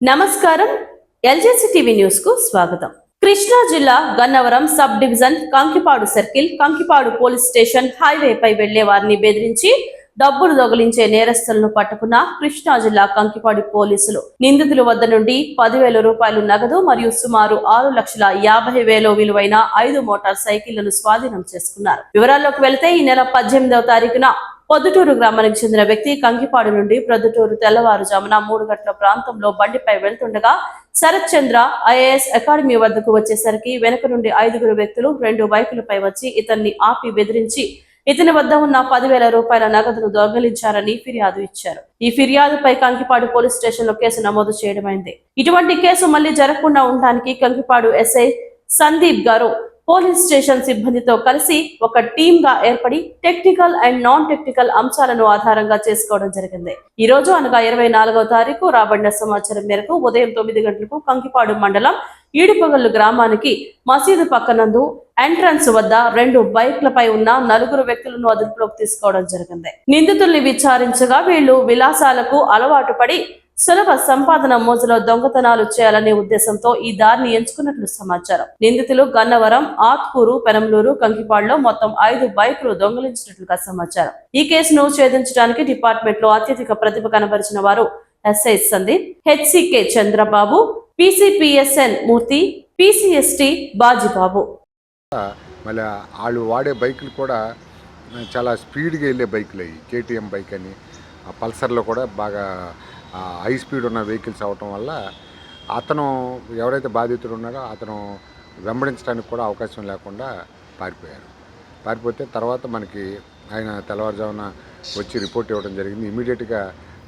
నమస్కారం. ఎల్జేసీ TV news కు స్వాగతం. కృష్ణా జిల్లా Gannavaram subdivision Kankipadu circle Kankipadu police station హైవేపై వెళ్లే వారిని బెదిరించి డబ్బులు దొంగిలించే నేరస్తులను పట్టుకున్న కృష్ణా జిల్లా కంకిపాడు పోలీసులు నిందితుల వద్ద నుండి 10,000 రూపాయలు నగదు మరియు సుమారు 6,50,000 విలువైన 5 మోటార్ సైకిళ్లను స్వాధీనం చేసుకున్నారు. వివరాల్లోకి వెళితే ఈ నెల 18వ తారీఖున పొద్దుటూరు గ్రామానికి చెందిన వ్యక్తి కంకిపాడు నుండి ప్రొద్దుటూరు తెల్లవారుజామున 3 గంటల ప్రాంతంలో బండిపై వెళ్తుండగా శరత్ చంద్ర ఐఏఎస్ అకాడమీ వద్దకు వచ్చేసరికి వెనుక నుండి 5 వ్యక్తులు 2 బైకులపై వచ్చి ఇతన్ని ఆపి బెదిరించి ఇతని వద్ద ఉన్న 10,000 రూపాయల నగదును దొంగిలించారని ఫిర్యాదు ఇచ్చారు. ఈ ఫిర్యాదుపై కంకిపాడు పోలీస్ స్టేషన్ లో కేసు నమోదు చేయడమైంది. ఇటువంటి కేసు మళ్లీ జరగకుండా ఉండడానికి కంకిపాడు ఎస్ఐ సందీప్ గారు పోలీస్ స్టేషన్ సిబ్బందితో కలిసి ఒక టీమ్ గా ఏర్పడి టెక్నికల్ అండ్ నాన్ టెక్నికల్ అంశాలను ఆధారంగా చేసుకోవడం జరిగింది. ఈ రోజు అనగా 24వ తారీఖు రాబడిన సమాచారం మేరకు ఉదయం 9 గంటలకు కంకిపాడు మండలం ఈడుపగల్లు గ్రామానికి మసీదు పక్కనందు ఎంట్రన్స్ వద్ద 2 బైక్లపై ఉన్న 4 వ్యక్తులను అదుపులోకి తీసుకోవడం జరిగింది. నిందితుల్ని విచారించగా వీళ్లు విలాసాలకు అలవాటు పడి సులభ సంపాదన మోజులో దొంగతనాలు చేయాలనే ఉద్దేశంతో ఈ దారిని ఎంచుకున్నట్లు సమాచారం. నిందితులు గన్నవరం, ఆత్కూరు, పెనంలూరు, కంకిపాడులో మొత్తం 5 బైకులు దొంగిలించినట్లుగా సమాచారం. ఈ కేసును ఛేదించడానికి డిపార్ట్మెంట్ లో అత్యధిక ప్రతిభ కనబరిచిన వారు ఎస్ఐ సందీప్, హెచ్సికే చంద్రబాబు, పిసిపిఎస్ఎన్ మూర్తి, పిసిఎస్టి బాజీబాబు. మళ్ళీ వాళ్ళు వాడే బైకులు కూడా చాలా స్పీడ్గా వెళ్ళే బైకులు అయ్యి కేటీఎం బైక్ అని పల్సర్లో కూడా బాగా హై స్పీడ్ ఉన్న వెహికల్స్ అవటం వల్ల అతను ఎవరైతే బాధితుడు ఉన్నారో అతను వెంబడించడానికి కూడా అవకాశం లేకుండా పారిపోతే తర్వాత మనకి ఆయన తెల్లవారుజామున వచ్చి రిపోర్ట్ ఇవ్వడం జరిగింది. ఇమీడియట్గా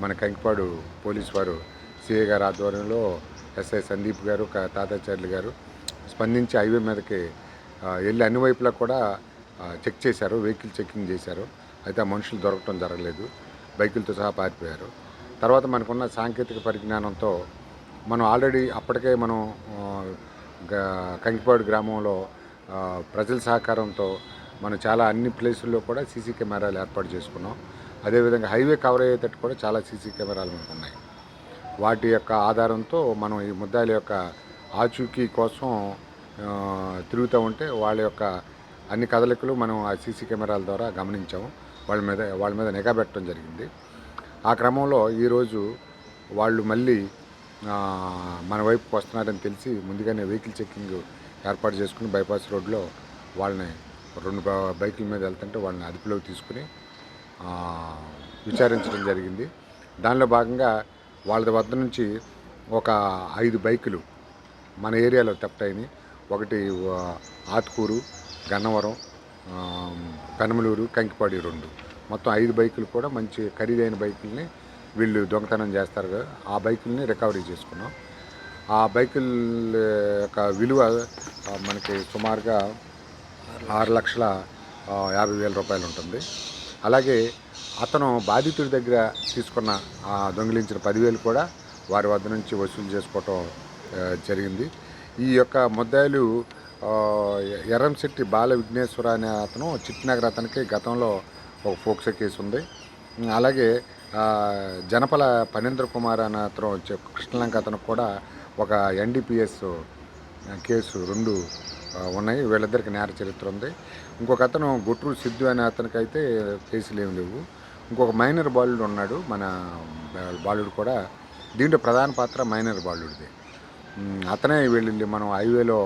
మన కంకిపాడు పోలీస్ వారు సిఐ గారి ఆధ్వర్యంలో ఎస్ఐ సందీప్ గారు, తాతాచార్యులు గారు స్పందించి హైవే మీదకి వెళ్ళి అన్ని వైపులా కూడా చెక్ చేశారు, వెహికల్ చెకింగ్ చేశారు. అయితే ఆ మనుషులు దొరకడం జరగలేదు, బైకులతో సహా పారిపోయారు. తర్వాత మనకున్న సాంకేతిక పరిజ్ఞానంతో మనం ఆల్రెడీ అప్పటికే మనం కంకిపాడు గ్రామంలో ప్రజల సహకారంతో మనం చాలా అన్ని ప్లేసుల్లో కూడా సీసీ కెమెరాలు ఏర్పాటు చేసుకున్నాం. అదేవిధంగా హైవే కవర్ అయ్యేటట్టు కూడా చాలా సీసీ కెమెరాలు మనకు ఉన్నాయి. వాటి యొక్క ఆధారంతో మనం ఈ ముద్దాయిల యొక్క ఆచూకీ కోసం తిరుగుతూ ఉంటే వాళ్ళ యొక్క అన్ని కదలికలు మనం ఆ సీసీ కెమెరాల ద్వారా గమనించాము. వాళ్ళ మీద నిఘా పెట్టడం జరిగింది. ఆ క్రమంలో ఈరోజు వాళ్ళు మళ్ళీ మన వైపుకి వస్తున్నారని తెలిసి ముందుగానే వెహికల్ చెకింగ్ ఏర్పాటు చేసుకుని బైపాస్ రోడ్లో వాళ్ళని 2 బైకుల మీద వెళ్తుంటే వాళ్ళని అదుపులోకి తీసుకుని విచారించడం జరిగింది. దానిలో భాగంగా వాళ్ళ వద్ద నుంచి ఒక 5 బైకులు మన ఏరియాలో థెఫ్ట్ అయినాయి. ఒకటి ఆత్కూరు, గన్నవరం, పెనమలూరు, కంకిపాడు 2 మొత్తం 5 బైకులు కూడా మంచి ఖరీదైన బైకుల్ని వీళ్ళు దొంగతనం చేస్తారు కదా, ఆ బైకుల్ని రికవరీ చేసుకున్నాం. ఆ బైకుల యొక్క విలువ మనకి సుమారుగా 6,50,000 రూపాయలు ఉంటుంది. అలాగే అతను బాధితుడి దగ్గర తీసుకున్న దొంగిలించిన 10,000 కూడా వారి వద్ద నుంచి వసూలు చేసుకోవటం జరిగింది. ఈ యొక్క ముద్దాయిలు ఎర్రంశెట్టి బాల విఘ్నేశ్వర అనే అతను చిట్నగర్ అతనికి గతంలో ఒక ఫోక్సో కేసు ఉంది. అలాగే జనపల పనేంద్ర కుమార్ అనే అతను కృష్ణలంక అతనికి కూడా ఒక ఎన్డీపీఎస్ కేసు 2 ఉన్నాయి. వీళ్ళిద్దరికి నేర చరిత్ర ఉంది. ఇంకొక అతను గుట్రూరు సిద్ధు అనే అతనికి అయితే కేసులు ఏమి లేవు. ఇంకొక మైనర్ బాలుడు ఉన్నాడు. మన బాలుడు కూడా దీంట్లో ప్రధాన పాత్ర మైనర్ బాలుడిది. అతనే వెళ్ళింది మనం హైవేలో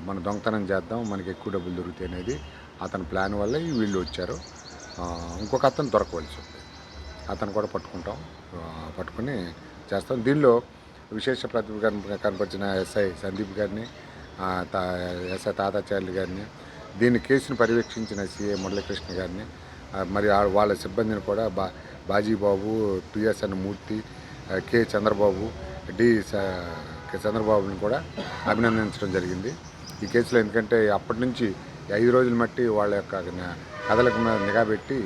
మనం దొంగతనం చేద్దాం, మనకి ఎక్కువ డబ్బులు దొరుకుతాయి అనేది అతని ప్లాన్ వల్ల వీళ్ళు వచ్చారు. ఇంకొక అతను దొరకవలసి ఉంది. అతను కూడా పట్టుకుని చేస్తాం. దీనిలో విశేష ప్రతిభ కనపరిచిన ఎస్ఐ సందీప్ గారిని, ఎస్ఐ తాతాచార్యులు గారిని, దీన్ని కేసును పర్యవేక్షించిన సిఐ మురళీకృష్ణ గారిని, మరి వాళ్ళ సిబ్బందిని కూడా బాజీబాబు, పిఎస్ఎన్ మూర్తి, కె చంద్రబాబు, చంద్రబాబుని కూడా అభినందించడం జరిగింది ఈ కేసులో. ఎందుకంటే అప్పటి నుంచి 5 రోజులు మట్టి వాళ్ళ యొక్క కథలకు మీద నిఘా పెట్టి